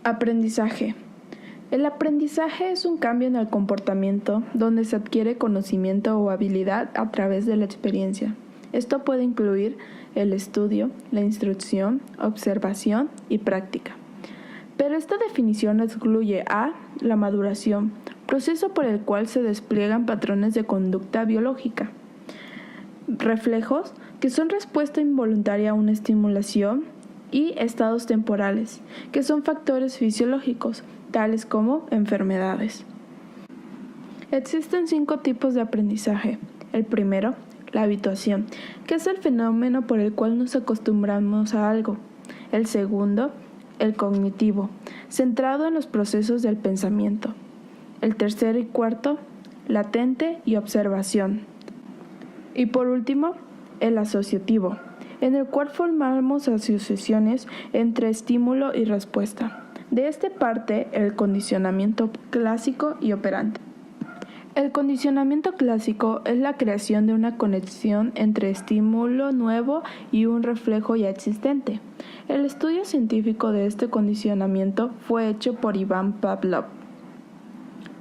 Aprendizaje. El aprendizaje es un cambio en el comportamiento donde se adquiere conocimiento o habilidad a través de la experiencia. Esto puede incluir el estudio, la instrucción, observación y práctica. Pero esta definición excluye a la maduración, proceso por el cual se despliegan patrones de conducta biológica. Reflejos, que son respuesta involuntaria a una estimulación, y estados temporales, que son factores fisiológicos, tales como enfermedades. Existen 5 tipos de aprendizaje. El primero, la habituación, que es el fenómeno por el cual nos acostumbramos a algo. El segundo, el cognitivo, centrado en los procesos del pensamiento. El tercero y cuarto, latente y observación. Y por último, el asociativo, en el cual formamos asociaciones entre estímulo y respuesta. De este parte el condicionamiento clásico y operante. El condicionamiento clásico es la creación de una conexión entre estímulo nuevo y un reflejo ya existente. El estudio científico de este condicionamiento fue hecho por Ivan Pavlov.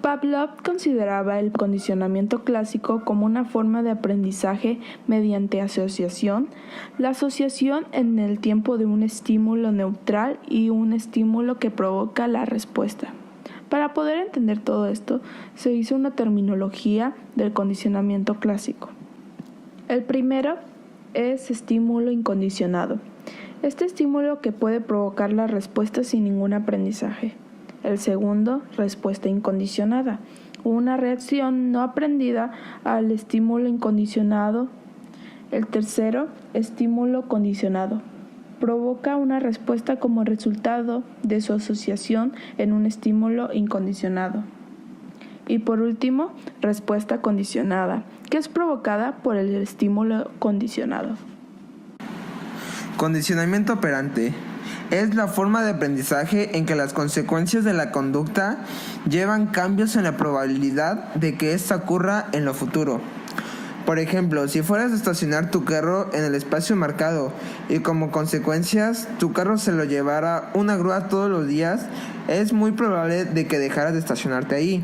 Pavlov consideraba el condicionamiento clásico como una forma de aprendizaje mediante asociación, la asociación en el tiempo de un estímulo neutral y un estímulo que provoca la respuesta. Para poder entender todo esto, se hizo una terminología del condicionamiento clásico. El primero es estímulo incondicionado. Este estímulo que puede provocar la respuesta sin ningún aprendizaje. El segundo, respuesta incondicionada, una reacción no aprendida al estímulo incondicionado. El tercero, estímulo condicionado, provoca una respuesta como resultado de su asociación en un estímulo incondicionado. Y por último, respuesta condicionada, que es provocada por el estímulo condicionado. Condicionamiento operante. Es la forma de aprendizaje en que las consecuencias de la conducta llevan cambios en la probabilidad de que ésta ocurra en lo futuro. Por ejemplo, si fueras a estacionar tu carro en el espacio marcado y como consecuencias tu carro se lo llevara una grúa todos los días, es muy probable de que dejaras de estacionarte ahí.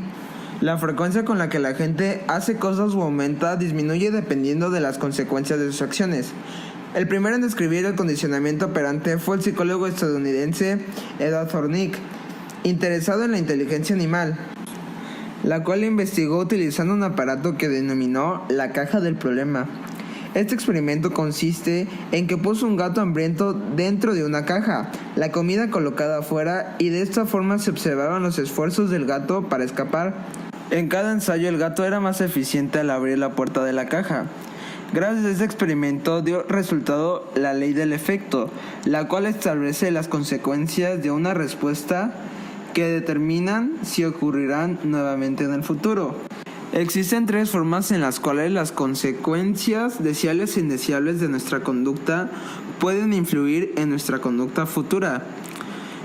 La frecuencia con la que la gente hace cosas o aumenta disminuye dependiendo de las consecuencias de sus acciones. El primero en describir el condicionamiento operante fue el psicólogo estadounidense Edward Thorndike, interesado en la inteligencia animal, la cual investigó utilizando un aparato que denominó la caja del problema. Este experimento consiste en que puso un gato hambriento dentro de una caja, la comida colocada afuera, y de esta forma se observaban los esfuerzos del gato para escapar. En cada ensayo el gato era más eficiente al abrir la puerta de la caja. Gracias a este experimento dio resultado la ley del efecto, la cual establece las consecuencias de una respuesta que determinan si ocurrirán nuevamente en el futuro. Existen 3 formas en las cuales las consecuencias deseables e indeseables de nuestra conducta pueden influir en nuestra conducta futura.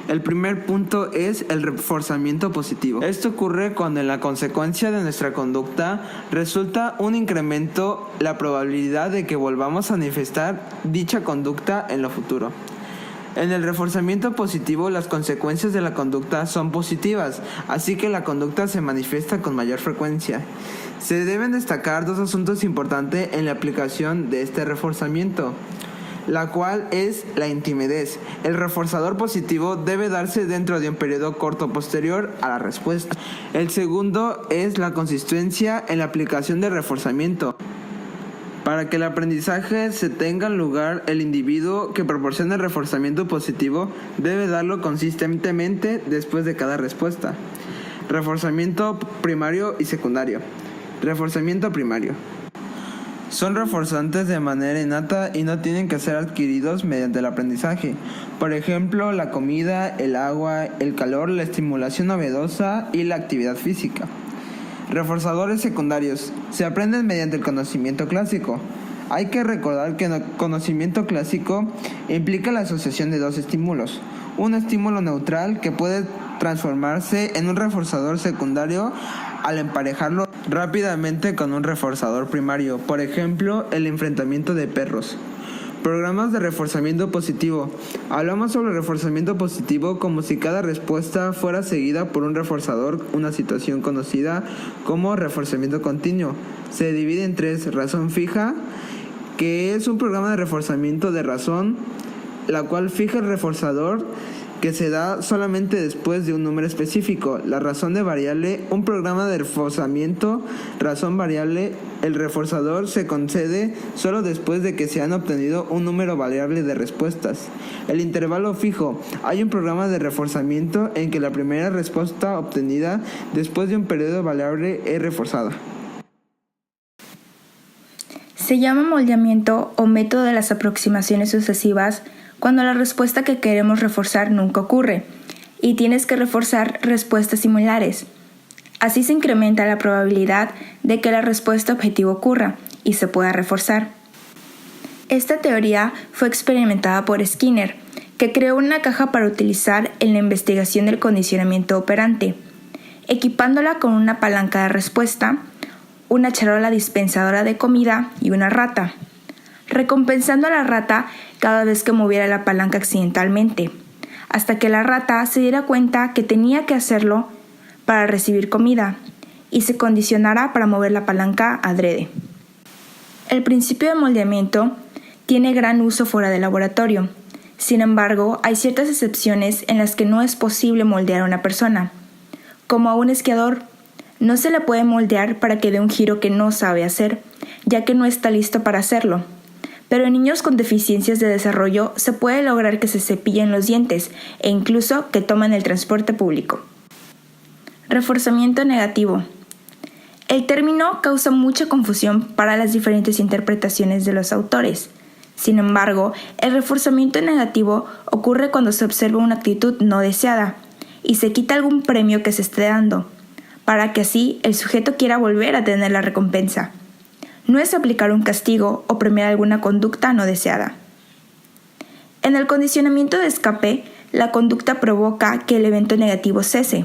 El primer punto es el reforzamiento positivo. Esto ocurre cuando en la consecuencia de nuestra conducta resulta un incremento la probabilidad de que volvamos a manifestar dicha conducta en lo futuro. En el reforzamiento positivo, las consecuencias de la conducta son positivas, así que la conducta se manifiesta con mayor frecuencia. Se deben destacar 2 asuntos importantes en la aplicación de este reforzamiento, la cual es la intimidez. El reforzador positivo debe darse dentro de un periodo corto posterior a la respuesta. El segundo es la consistencia en la aplicación del reforzamiento. Para que el aprendizaje se tenga lugar, el individuo que proporciona el reforzamiento positivo debe darlo consistentemente después de cada respuesta. Reforzamiento primario y secundario. Reforzamiento primario. Son reforzantes de manera innata y no tienen que ser adquiridos mediante el aprendizaje. Por ejemplo, la comida, el agua, el calor, la estimulación novedosa y la actividad física. Reforzadores secundarios. Se aprenden mediante el conocimiento clásico. Hay que recordar que el conocimiento clásico implica la asociación de 2 estímulos. Un estímulo neutral que puede transformarse en un reforzador secundario al emparejarlo rápidamente con un reforzador primario. Por ejemplo, el enfrentamiento de perros. Programas de reforzamiento positivo. Hablamos sobre reforzamiento positivo como si cada respuesta fuera seguida por un reforzador, una situación conocida como reforzamiento continuo. Se divide en tres: razón fija, que es un programa de reforzamiento de razón, la cual fija el reforzador que se da solamente después de un número específico. La razón de variable, un programa de reforzamiento, razón variable, el reforzador se concede solo después de que se han obtenido un número variable de respuestas. El intervalo fijo, hay un programa de reforzamiento en que la primera respuesta obtenida después de un periodo variable es reforzada. Se llama moldeamiento o método de las aproximaciones sucesivas cuando la respuesta que queremos reforzar nunca ocurre y tienes que reforzar respuestas similares. Así se incrementa la probabilidad de que la respuesta objetivo ocurra y se pueda reforzar. Esta teoría fue experimentada por Skinner, que creó una caja para utilizar en la investigación del condicionamiento operante, equipándola con una palanca de respuesta, una charola dispensadora de comida y una rata, recompensando a la rata cada vez que moviera la palanca accidentalmente, hasta que la rata se diera cuenta que tenía que hacerlo para recibir comida y se condicionara para mover la palanca adrede. El principio de moldeamiento tiene gran uso fuera del laboratorio. Sin embargo, hay ciertas excepciones en las que no es posible moldear a una persona, como a un esquiador. No se le puede moldear para que dé un giro que no sabe hacer, ya que no está listo para hacerlo. Pero en niños con deficiencias de desarrollo se puede lograr que se cepillen los dientes e incluso que tomen el transporte público. Reforzamiento negativo. El término causa mucha confusión para las diferentes interpretaciones de los autores. Sin embargo, el reforzamiento negativo ocurre cuando se observa una actitud no deseada y se quita algún premio que se esté dando, para que así el sujeto quiera volver a tener la recompensa. No es aplicar un castigo o premiar alguna conducta no deseada. En el condicionamiento de escape, la conducta provoca que el evento negativo cese.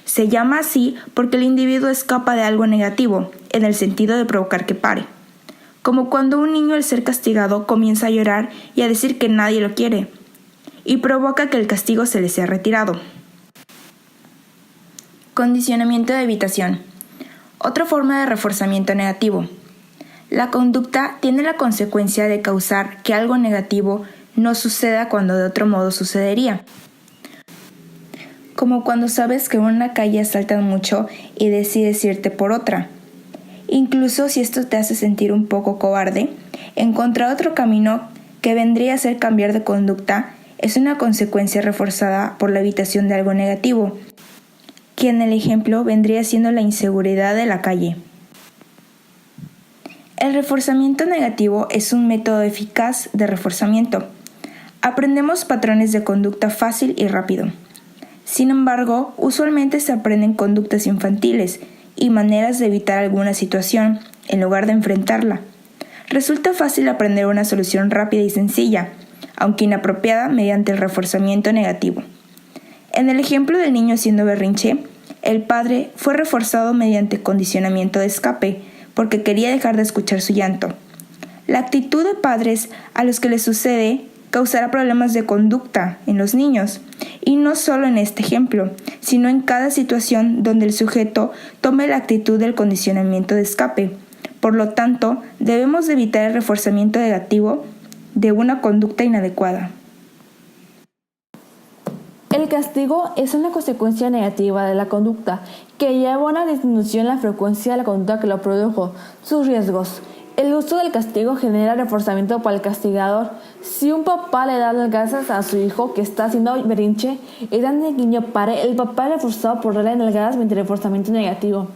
Se llama así porque el individuo escapa de algo negativo, en el sentido de provocar que pare. Como cuando un niño al ser castigado comienza a llorar y a decir que nadie lo quiere, y provoca que el castigo se le sea retirado. Condicionamiento de evitación. Otra forma de reforzamiento negativo. La conducta tiene la consecuencia de causar que algo negativo no suceda cuando de otro modo sucedería. Como cuando sabes que en una calle asaltan mucho y decides irte por otra. Incluso si esto te hace sentir un poco cobarde, encontrar otro camino que vendría a ser cambiar de conducta es una consecuencia reforzada por la evitación de algo negativo, que en el ejemplo vendría siendo la inseguridad de la calle. El reforzamiento negativo es un método eficaz de reforzamiento. Aprendemos patrones de conducta fácil y rápido. Sin embargo, usualmente se aprenden conductas infantiles y maneras de evitar alguna situación en lugar de enfrentarla. Resulta fácil aprender una solución rápida y sencilla, aunque inapropiada mediante el reforzamiento negativo. En el ejemplo del niño haciendo berrinche, el padre fue reforzado mediante condicionamiento de escape, porque quería dejar de escuchar su llanto. La actitud de padres a los que les sucede causará problemas de conducta en los niños, y no solo en este ejemplo, sino en cada situación donde el sujeto tome la actitud del condicionamiento de escape. Por lo tanto, debemos de evitar el reforzamiento negativo de una conducta inadecuada. El castigo es una consecuencia negativa de la conducta que lleva a una disminución en la frecuencia de la conducta que lo produjo. Sus riesgos. El uso del castigo genera reforzamiento para el castigador. Si un papá le da nalgadas a su hijo que está haciendo berrinche y dan el niño pare, el papá es reforzado por darle nalgadas mediante reforzamiento negativo.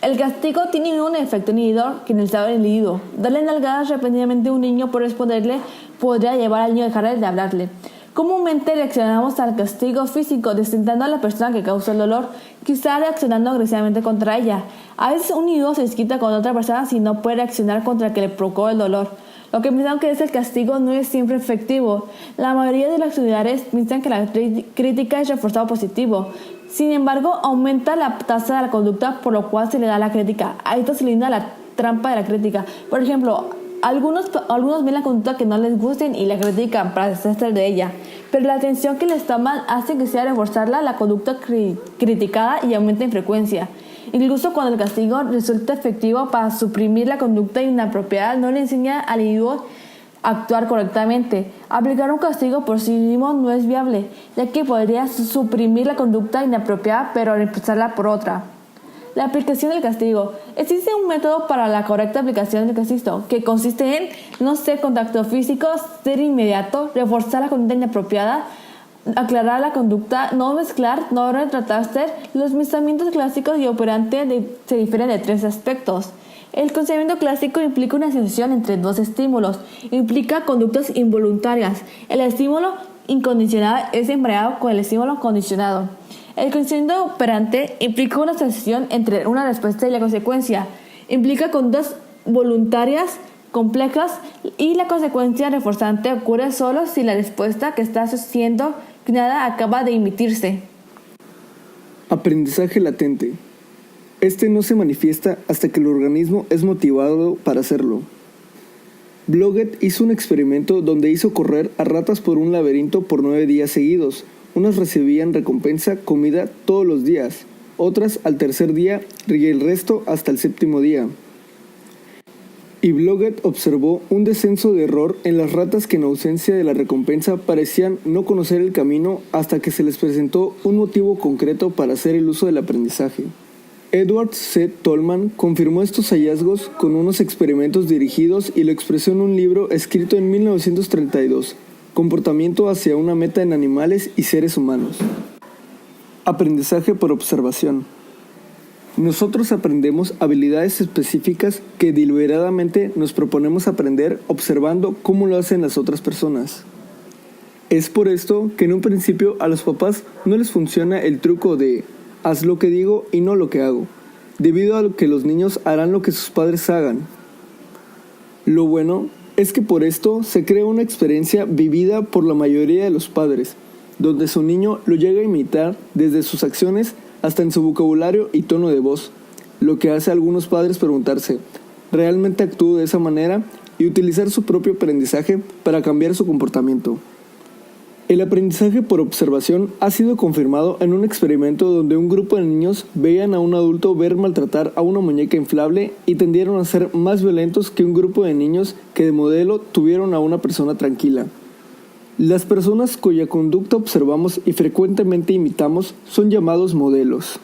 El castigo tiene un efecto inhibidor que en el estado del individuo. Darle nalgadas repentinamente a un niño por responderle podría llevar al niño a dejar de hablarle. Comúnmente reaccionamos al castigo físico desentando a la persona que causó el dolor, quizá reaccionando agresivamente contra ella. A veces un individuo se desquita con otra persona si no puede reaccionar contra el que le provocó el dolor. Lo que piensan que es el castigo no es siempre efectivo. La mayoría de los estudiantes piensan que la crítica es reforzado positivo. Sin embargo, aumenta la tasa de la conducta por lo cual se le da la crítica. A esto se le da la trampa de la crítica. Por ejemplo, Algunos ven la conducta que no les gusten y la critican para deshacerse de ella, pero la atención que les toman hace que sea reforzarla la conducta criticada y aumenta en frecuencia. Incluso cuando el castigo resulta efectivo para suprimir la conducta inapropiada, no le enseña al individuo a actuar correctamente. Aplicar un castigo por sí mismo no es viable, ya que podría suprimir la conducta inapropiada pero reemplazarla por otra. La aplicación del castigo. Existe un método para la correcta aplicación del castigo, que consiste en no hacer contacto físico, ser inmediato, reforzar la conducta inapropiada, aclarar la conducta, no mezclar, no retratarse. Los pensamientos clásicos y operantes se difieren de 3 aspectos. El pensamiento clásico implica una asociación entre 2 estímulos, implica conductas involuntarias. El estímulo incondicionado es empleado con el estímulo condicionado. El pensamiento operante implica una asociación entre una respuesta y la consecuencia, implica conductas voluntarias complejas y la consecuencia reforzante ocurre solo si la respuesta que está siendo creada acaba de emitirse. Aprendizaje latente. Este no se manifiesta hasta que el organismo es motivado para hacerlo. Bloget hizo un experimento donde hizo correr a ratas por un laberinto por 9 días seguidos. Unas recibían recompensa, comida todos los días, otras al tercer día y el resto hasta el 7º día. Y Bloget observó un descenso de error en las ratas que en ausencia de la recompensa parecían no conocer el camino hasta que se les presentó un motivo concreto para hacer el uso del aprendizaje. Edward C. Tolman confirmó estos hallazgos con unos experimentos dirigidos y lo expresó en un libro escrito en 1932, Comportamiento hacia una meta en animales y seres humanos. Aprendizaje por observación. Nosotros aprendemos habilidades específicas que deliberadamente nos proponemos aprender observando cómo lo hacen las otras personas. Es por esto que en un principio a los papás no les funciona el truco de haz lo que digo y no lo que hago, debido a que los niños harán lo que sus padres hagan. Lo bueno es que por esto se crea una experiencia vivida por la mayoría de los padres, donde su niño lo llega a imitar desde sus acciones hasta en su vocabulario y tono de voz, lo que hace a algunos padres preguntarse, ¿realmente actúo de esa manera? Y utilizar su propio aprendizaje para cambiar su comportamiento. El aprendizaje por observación ha sido confirmado en un experimento donde un grupo de niños veían a un adulto ver maltratar a una muñeca inflable y tendieron a ser más violentos que un grupo de niños que de modelo tuvieron a una persona tranquila. Las personas cuya conducta observamos y frecuentemente imitamos son llamados modelos.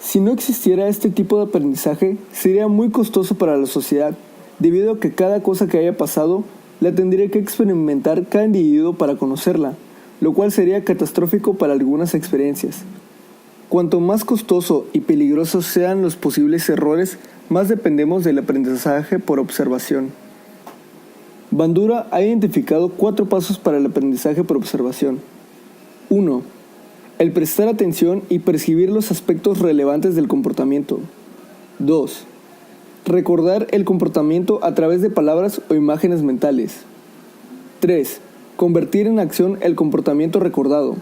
Si no existiera este tipo de aprendizaje, sería muy costoso para la sociedad, debido a que cada cosa que haya pasado la tendría que experimentar cada individuo para conocerla, lo cual sería catastrófico para algunas experiencias. Cuanto más costoso y peligrosos sean los posibles errores, más dependemos del aprendizaje por observación. Bandura ha identificado 4 pasos para el aprendizaje por observación. 1. El prestar atención y percibir los aspectos relevantes del comportamiento. 2. Recordar el comportamiento a través de palabras o imágenes mentales. 3. Convertir en acción el comportamiento recordado.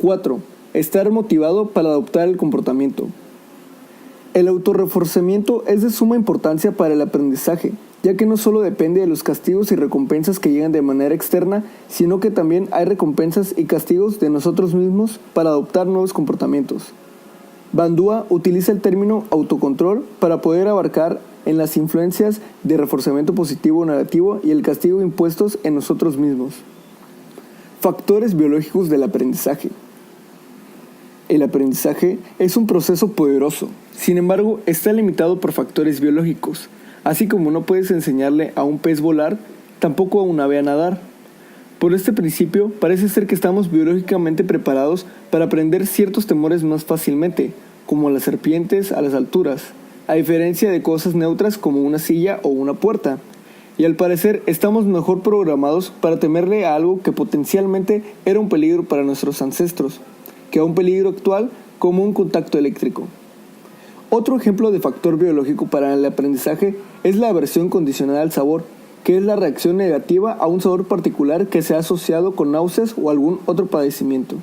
4. Estar motivado para adoptar el comportamiento. El autorreforzamiento es de suma importancia para el aprendizaje, ya que no solo depende de los castigos y recompensas que llegan de manera externa, sino que también hay recompensas y castigos de nosotros mismos para adoptar nuevos comportamientos. Bandura utiliza el término autocontrol para poder abarcar en las influencias de reforzamiento positivo o negativo y el castigo impuestos en nosotros mismos. Factores biológicos del aprendizaje. El aprendizaje es un proceso poderoso, sin embargo está limitado por factores biológicos. Así como no puedes enseñarle a un pez volar, tampoco a un ave a nadar. Por este principio, parece ser que estamos biológicamente preparados para aprender ciertos temores más fácilmente, como las serpientes a las alturas, a diferencia de cosas neutras como una silla o una puerta. Y al parecer estamos mejor programados para temerle a algo que potencialmente era un peligro para nuestros ancestros, que a un peligro actual como un contacto eléctrico. Otro ejemplo de factor biológico para el aprendizaje es la aversión condicional al sabor, que es la reacción negativa a un sabor particular que se ha asociado con náuseas o algún otro padecimiento.